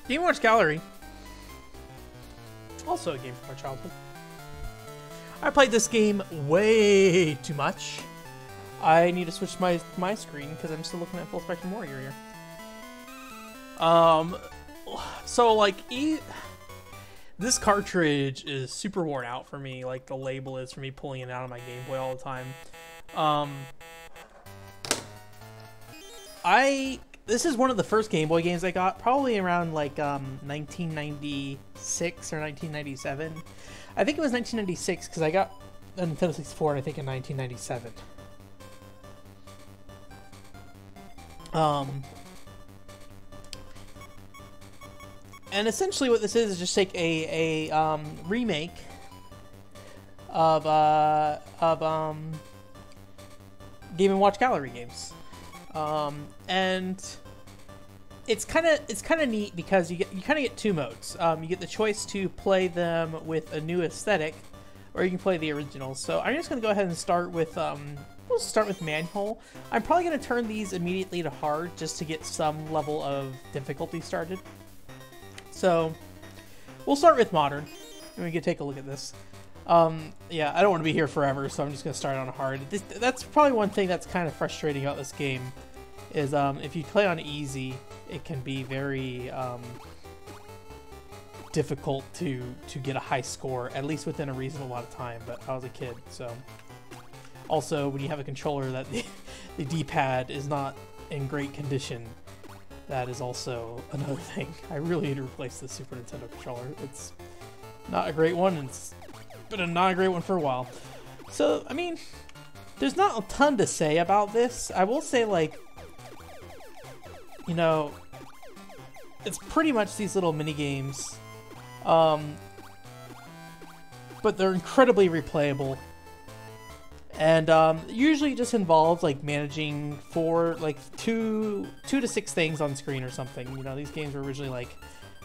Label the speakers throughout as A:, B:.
A: Game Watch Gallery. Also a game from my childhood. I played this game way too much. I need to switch my screen because I'm still looking at Full Spectrum Warrior here. So like this cartridge is super worn out for me. Like the label is for me pulling it out of my Game Boy all the time. This is one of the first Game Boy games I got, probably around like 1996 or 1997. I think it was 1996 because I got a Nintendo 64, I think, in 1997. And essentially what this is just take a remake of Game & Watch Gallery games. And it's kind of neat because you kind of get two modes. You get the choice to play them with a new aesthetic, or you can play the originals. So I'm just going to go ahead and start with we'll start with manual. I'm probably going to turn these immediately to hard just to get some level of difficulty started. So we'll start with modern, and we can take a look at this. Yeah, I don't want to be here forever, so I'm just going to start on hard. That's probably one thing that's kind of frustrating about this game, is if you play on easy, it can be very difficult to get a high score, at least within a reasonable amount of time, but I was a kid, so... Also, when you have a controller that the D-pad is not in great condition, that is also another thing. I really need to replace the Super Nintendo controller. It's not a great one, and it's been not a great one for a while. So, I mean, there's not a ton to say about this. I will say, like, you know, it's pretty much these little mini games, but they're incredibly replayable. And usually just involves like managing two to six things on screen or something. You know, these games were originally like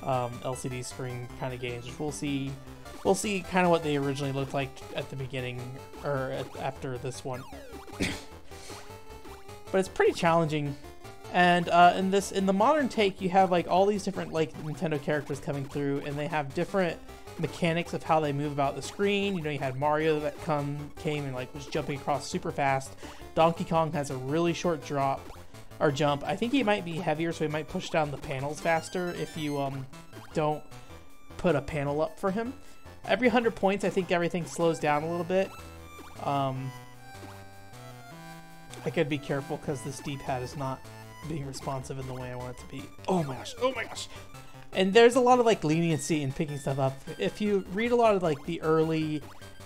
A: LCD screen kind of games, which we'll see kind of what they originally looked like at the beginning or after this one. But it's pretty challenging. And in the modern take, you have like all these different like Nintendo characters coming through, and they have different mechanics of how they move about the screen. You know, you had Mario that came and like was jumping across super fast. Donkey Kong has a really short drop or jump. I think he might be heavier, so he might push down the panels faster if you don't put a panel up for him. Every 100 points, I think everything slows down a little bit. I could be careful because this D-pad is not being responsive in the way I want it to be. Oh my gosh! Oh my gosh! And there's a lot of like leniency in picking stuff up. If you read a lot of like the early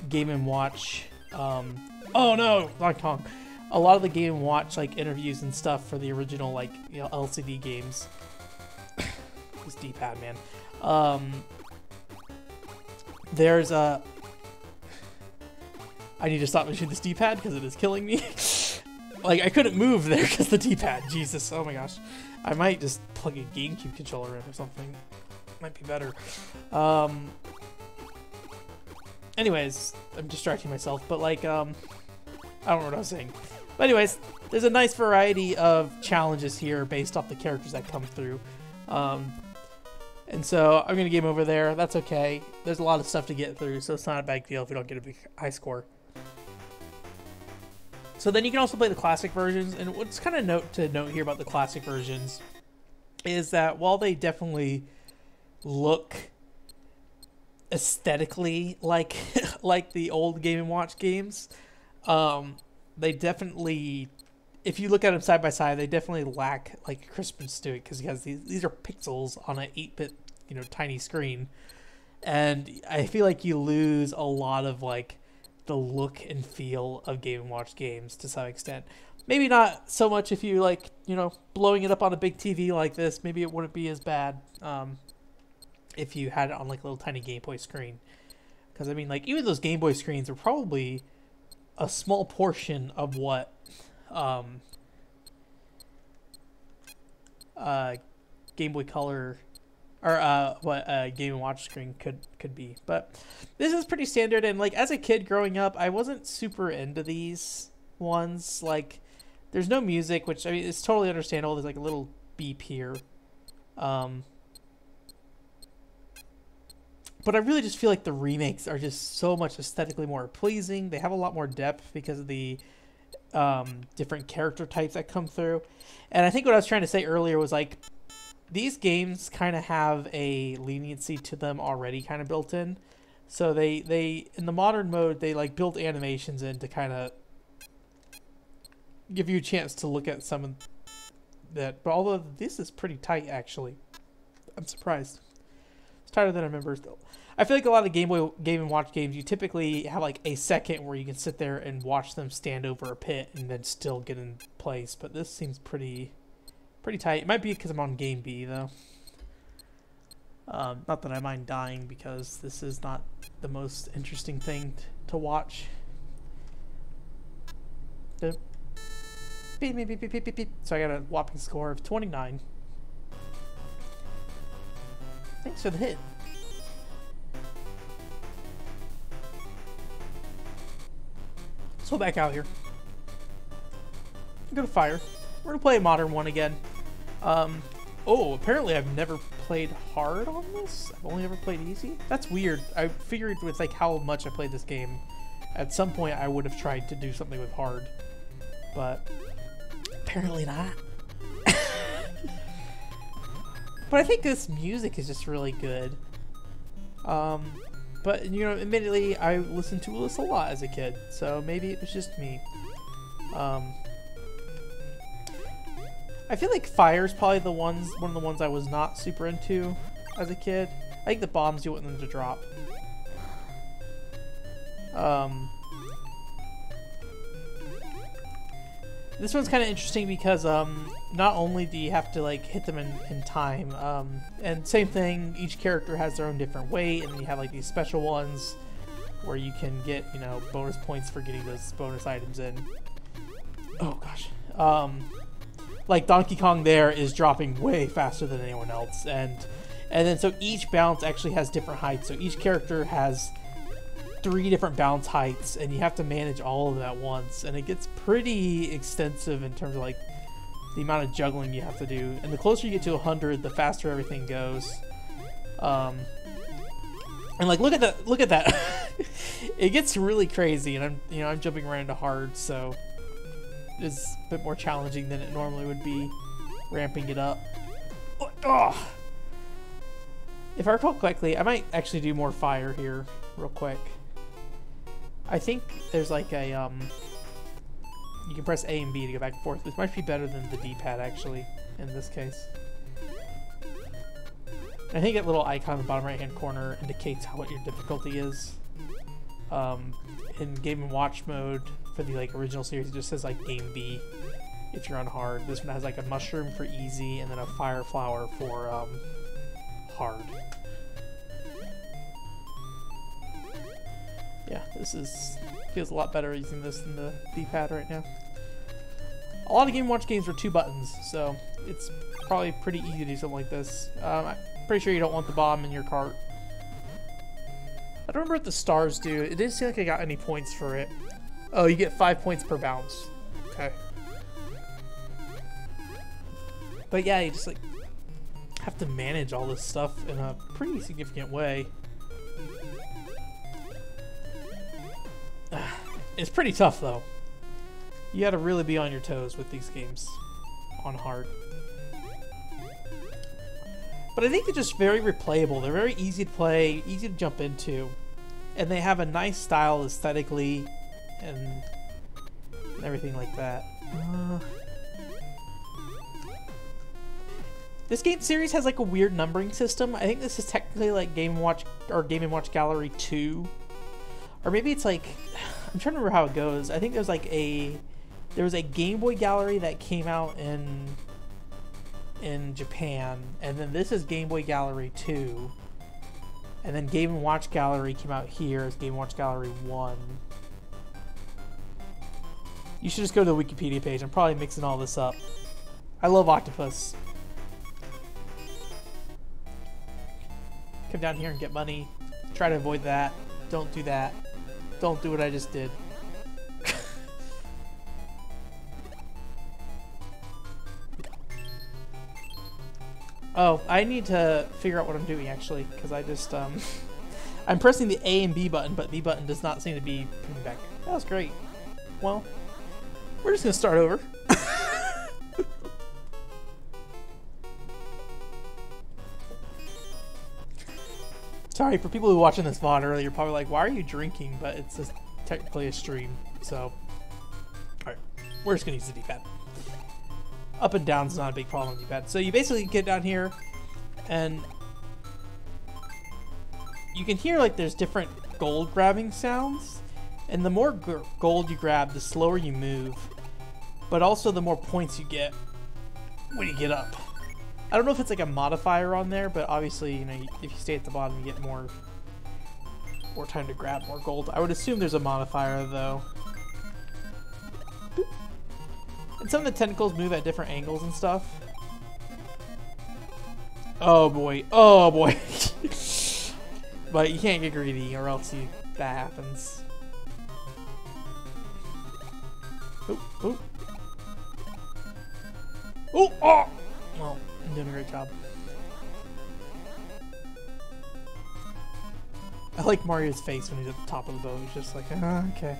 A: Game & Watch, oh no, Donkey Kong. A lot of the Game & Watch like interviews and stuff for the original like, you know, LCD games. This D-pad, man. There's a... I need to stop mentioning this D-pad because it is killing me. Like, I couldn't move there because the D-pad. Jesus, oh my gosh. I might just plug a GameCube controller in or something. Might be better. Anyways, I'm distracting myself, but like, I don't know what I was saying. But anyways, there's a nice variety of challenges here based off the characters that come through. And so I'm going to game over there. That's okay. There's a lot of stuff to get through, so it's not a big deal if we don't get a big high score. So then you can also play the classic versions, and what's kind of note here about the classic versions is that while they definitely look aesthetically like like the old Game & Watch games, they definitely, if you look at them side by side, they definitely lack like crispness to it because these are pixels on an 8-bit, you know, tiny screen, and I feel like you lose a lot of like the look and feel of Game & Watch games to some extent. Maybe not so much if you like, you know, blowing it up on a big TV like this. Maybe it wouldn't be as bad if you had it on like a little tiny Game Boy screen. Because I mean, like even those Game Boy screens are probably a small portion of what Game Boy Color or what a Game & Watch screen could be. But this is pretty standard, and like as a kid growing up, I wasn't super into these ones. Like there's no music, which I mean it's totally understandable. There's like a little beep here. But I really just feel like the remakes are just so much aesthetically more pleasing. They have a lot more depth because of the different character types that come through. And I think what I was trying to say earlier was like, these games kind of have a leniency to them already kind of built in. So they in the modern mode, they like build animations in to kind of give you a chance to look at some of that. But although this is pretty tight, actually. I'm surprised. It's tighter than I remember. I feel like a lot of Game & Watch games, you typically have like a second where you can sit there and watch them stand over a pit and then still get in place. But this seems pretty tight. It might be because I'm on Game B, though. Not that I mind dying, because this is not the most interesting thing to watch. Beep, beep, beep, beep, beep, beep. So I got a whopping score of 29. Thanks for the hit. Let's go back out here. Go to fire. We're gonna play a modern one again. Oh, apparently I've never played hard on this. I've only ever played easy. That's weird. I figured with like how much I played this game, at some point I would have tried to do something with hard, but apparently not. But I think this music is just really good. But you know, admittedly, I listened to this a lot as a kid, so maybe it was just me. I feel like Fire's probably one of the ones I was not super into as a kid. I think the bombs you want them to drop. This one's kind of interesting because not only do you have to like hit them in time, and same thing, each character has their own different weight, and then you have like these special ones where you can get, you know, bonus points for getting those bonus items in. Oh gosh. Like Donkey Kong there is dropping way faster than anyone else, and then so each bounce actually has different heights. So each character has 3 different bounce heights, and you have to manage all of them at once, and it gets pretty extensive in terms of like the amount of juggling you have to do. And the closer you get to 100, the faster everything goes. And like look at that, it gets really crazy, and I'm jumping right into hard, so it's a bit more challenging than it normally would be, ramping it up. Oh. If I recall correctly, I might actually do more fire here real quick. I think there's like a you can press A and B to go back and forth. This might be better than the D-pad actually in this case. I think that little icon in the bottom right hand corner indicates what your difficulty is. In Game & Watch mode for the like original series, it just says like Game B if you're on hard. This one has like a mushroom for easy and then a fire flower for hard. Yeah, this feels a lot better using this than the D-pad right now. A lot of Game & Watch games are 2 buttons, so it's probably pretty easy to do something like this. I'm pretty sure you don't want the bomb in your cart. I don't remember what the stars do. It didn't seem like I got any points for it. Oh, you get 5 points per bounce. Okay. But yeah, you just like have to manage all this stuff in a pretty significant way. It's pretty tough though. You gotta really be on your toes with these games on hard. But I think they're just very replayable. They're very easy to play, easy to jump into, and they have a nice style aesthetically and everything like that. This game series has like a weird numbering system. I think this is technically like Game & Watch or Game & Watch Gallery 2. Or maybe it's like, I'm trying to remember how it goes. I think there was a Game Boy Gallery that came out in Japan, and then this is Game Boy Gallery 2, and then Game & Watch Gallery came out here as Game & Watch Gallery 1. You should just go to the Wikipedia page. I'm probably mixing all this up. I love Octopus. Come down here and get money. Try to avoid that. Don't do that. Don't do what I just did. Oh, I need to figure out what I'm doing actually, because I just I'm pressing the A and B button, but B button does not seem to be coming back. That was great. Well, we're just gonna start over. Sorry, for people who were watching this VOD earlier, you're probably like, why are you drinking? But it's just technically a stream, so... Alright, we're just gonna use the D-pad. Up and down is not a big problem with D-pad. So you basically get down here, and... you can hear, like, there's different gold grabbing sounds. And the more gold you grab, the slower you move. But also the more points you get when you get up. I don't know if it's like a modifier on there, but obviously, you know, if you stay at the bottom, you get more time to grab more gold. I would assume there's a modifier, though. Boop. And some of the tentacles move at different angles and stuff. Oh boy. Oh boy. But you can't get greedy, or else that happens. Oh, oh. Oh, oh! Well, I'm doing a great job. I like Mario's face when he's at the top of the boat. He's just like, okay.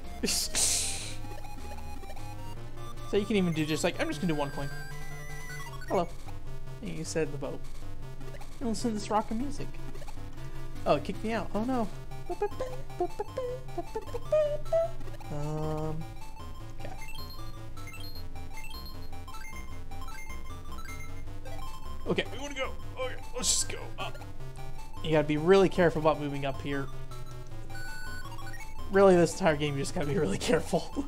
A: So you can even do just like, I'm just gonna do one coin. Hello. And you said the boat. And listen to this rockin' music. Oh, it kicked me out. Oh no. Okay. Okay, we want to go. Okay, let's just go up. You gotta be really careful about moving up here. Really, this entire game, you just gotta be really careful.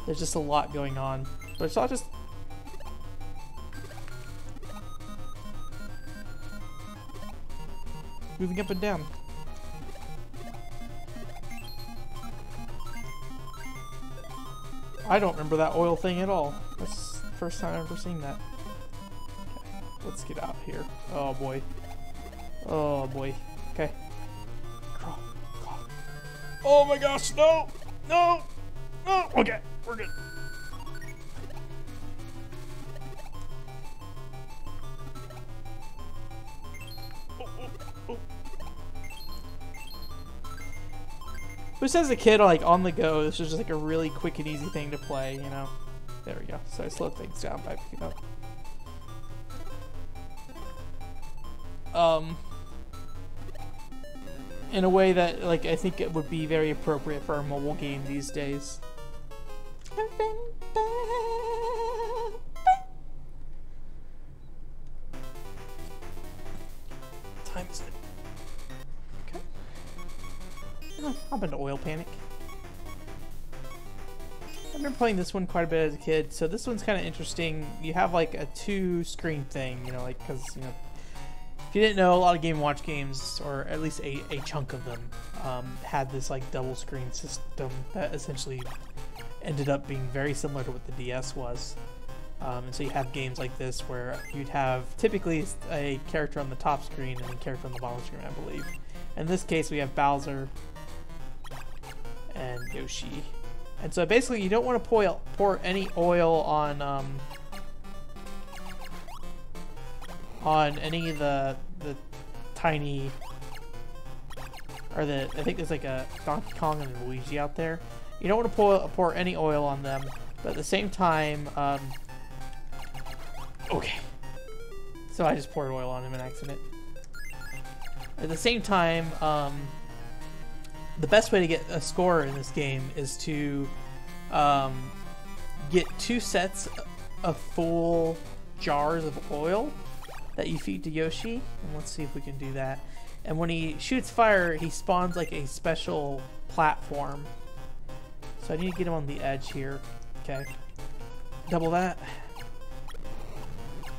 A: There's just a lot going on. But it's all just... moving up and down. I don't remember that oil thing at all. That's the first time I've ever seen that. Okay, let's get out here. Oh boy. Oh boy. Okay. Crawl, crawl. Oh my gosh, no! No! No! Okay, we're good. Which as a kid, like on the go, this was just like a really quick and easy thing to play, you know? There we go. So I slowed things down by picking up. In a way that, like, I think it would be very appropriate for a mobile game these days. Time is it? Hop into Oil Panic. I've been playing this one quite a bit as a kid, so this one's kind of interesting. You have like a 2-screen thing, you know, like, because, you know, if you didn't know, a lot of Game & Watch games, or at least a chunk of them, had this like double screen system that essentially ended up being very similar to what the DS was. And so you have games like this where you'd have typically a character on the top screen and a character on the bottom screen, I believe. In this case, we have Bowser and Yoshi. And so basically you don't want to pour any oil on any of the tiny, or I think there's like a Donkey Kong and Luigi out there. You don't want to pour any oil on them, but at the same time, okay. So I just poured oil on him in accident. At the same time, the best way to get a score in this game is to get 2 sets of full jars of oil that you feed to Yoshi. And let's see if we can do that. And when he shoots fire, he spawns like a special platform. So I need to get him on the edge here. Okay. Double that.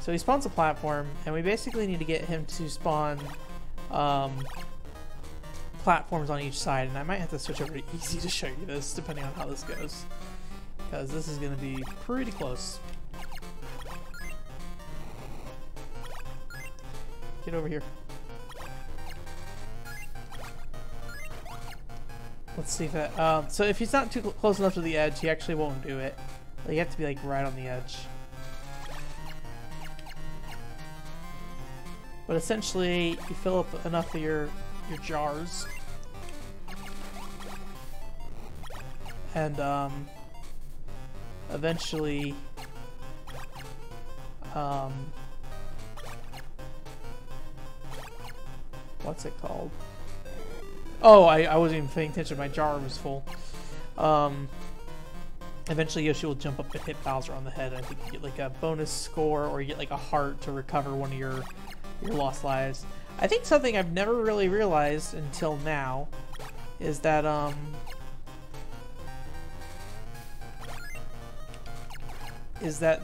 A: So he spawns a platform, and we basically need to get him to spawn platforms on each side, and I might have to switch over to easy to show you this, depending on how this goes, because this is going to be pretty close. Get over here. Let's see if that, so if he's not too close enough to the edge, he actually won't do it. You have to be like right on the edge. But essentially, you fill up enough of your jars, and eventually what's it called? Oh, I wasn't even paying attention. My jar was full. Eventually Yoshi will jump up and hit Bowser on the head, and I think you get like a bonus score, or you get like a heart to recover one of your lost lives. I think something I've never really realized until now is that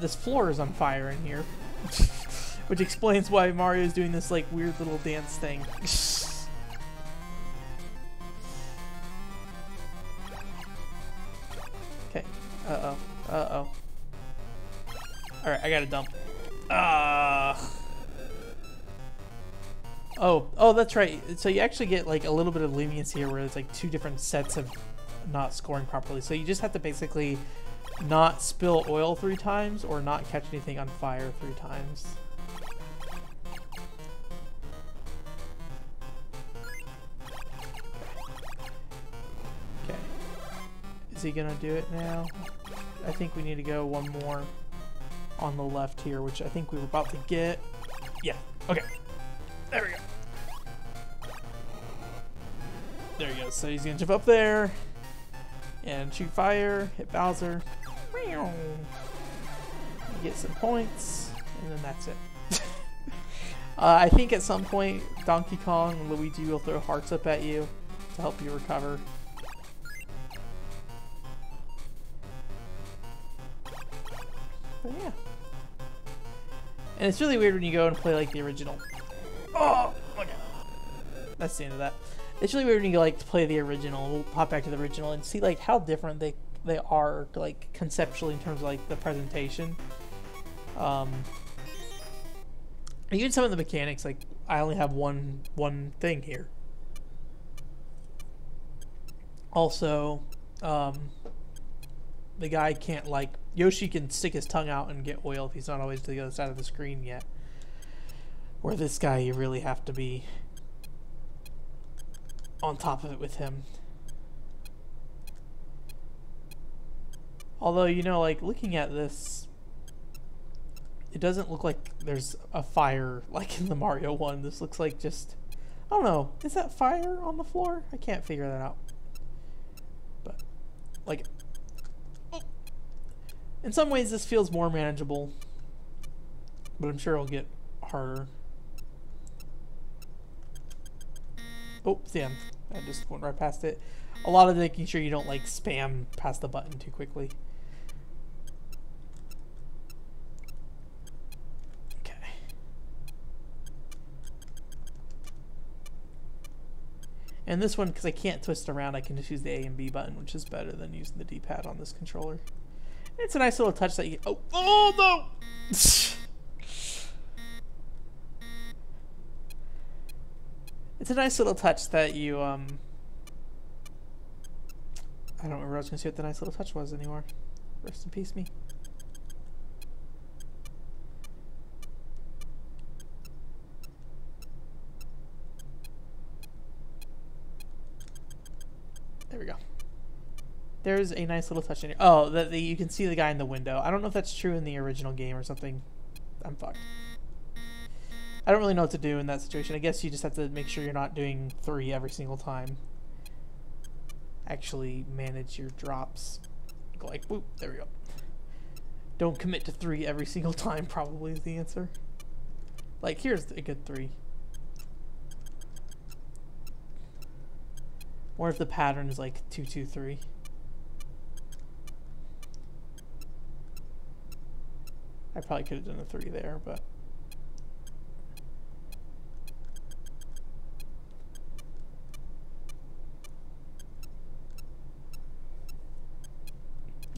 A: this floor is on fire in here. Which explains why Mario is doing this like weird little dance thing. Okay. Uh-oh. Uh-oh. Alright, I gotta dump. Oh, that's right. So you actually get like a little bit of leniency here where it's like 2 different sets of not scoring properly. So you just have to basically not spill oil 3 times or not catch anything on fire 3 times. Okay. Is he gonna do it now? I think we need to go one more on the left here, which I think we were about to get. Yeah, okay. There we go. There he goes. So he's gonna jump up there and shoot fire, hit Bowser. Get some points, and then that's it. I think at some point Donkey Kong and Luigi will throw hearts up at you to help you recover. But yeah. And it's really weird when you go and play like the original. Oh, okay. That's the end of that. It's really weird when you like to play the original. We'll pop back to the original and see like how different they are like conceptually in terms of like the presentation. Even some of the mechanics, like I only have one thing here. Also, the guy can't like Yoshi can stick his tongue out and get oil if he's not always to the other side of the screen yet. Where this guy, you really have to be on top of it with him. Although, you know, like looking at this, it doesn't look like there's a fire like in the Mario one. This looks like just, I don't know, is that fire on the floor? I can't figure that out. But, like, oh. In some ways this feels more manageable, but I'm sure it'll get harder. Oh, damn. I just went right past it. A lot of making sure you don't, like, spam past the button too quickly. Okay. And this one, because I can't twist around, I can just use the A and B button, which is better than using the D-pad on this controller. And it's a nice little touch that you... Oh, no! It's a nice little touch that you, I don't remember. I was going to see what the nice little touch was anymore. Rest in peace, me. There we go. There's a nice little touch in here. Oh, you can see the guy in the window. I don't know if that's true in the original game or something. I'm fucked. I don't really know what to do in that situation. I guess you just have to make sure you're not doing 3 every single time. Actually manage your drops. Go like, whoop, there we go. Don't commit to 3 every single time, probably is the answer. Like, here's a good 3. Or if the pattern is like 2, 2, 3. I probably could have done a 3 there, but...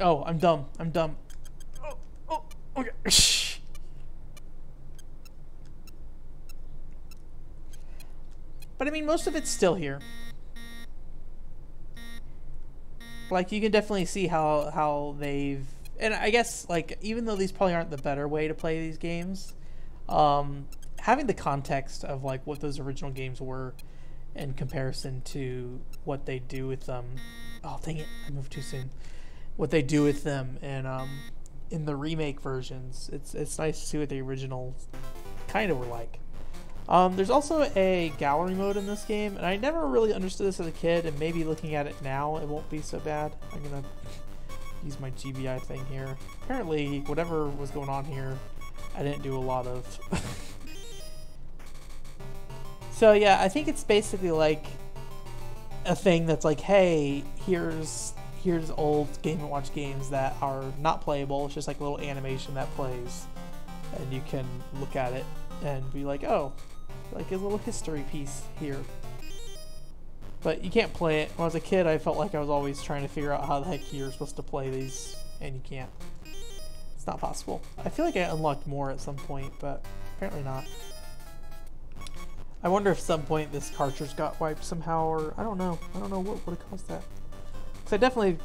A: Oh, I'm dumb. I'm dumb. Oh, okay. But I mean, most of it's still here. Like, you can definitely see how they've... And I guess, like, even though these probably aren't the better way to play these games, having the context of, like, what those original games were in comparison to what they do with them. Oh dang it! I moved too soon. What they do with them in the remake versions. It's nice to see what the originals kind of were like. There's also a gallery mode in this game, and I never really understood this as a kid, and maybe looking at it now, it won't be so bad. I'm gonna use my GBI thing here. Apparently, whatever was going on here, I didn't do a lot of. So yeah, I think it's basically like a thing that's like, hey, here's old Game & Watch games that are not playable. It's just like a little animation that plays, and you can look at it and be like, oh, like a little history piece here. But you can't play it. When I was a kid, I felt like I was always trying to figure out how the heck you're supposed to play these, and you can't. It's not possible. I feel like I unlocked more at some point, but apparently not. I wonder if at some point this cartridge got wiped somehow, or I don't know. I don't know what would have caused that. Because I definitely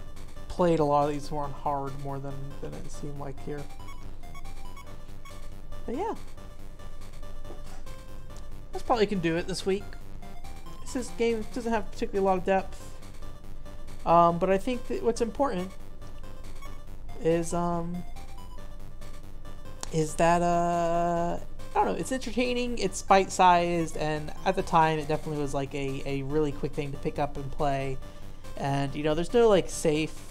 A: played a lot of these more on hard more than it seemed like here. But yeah. That's probably can do it this week. This game doesn't have particularly a lot of depth. But I think that what's important is that I don't know, it's entertaining, it's bite-sized, and at the time it definitely was like a really quick thing to pick up and play. And you know, there's no like safe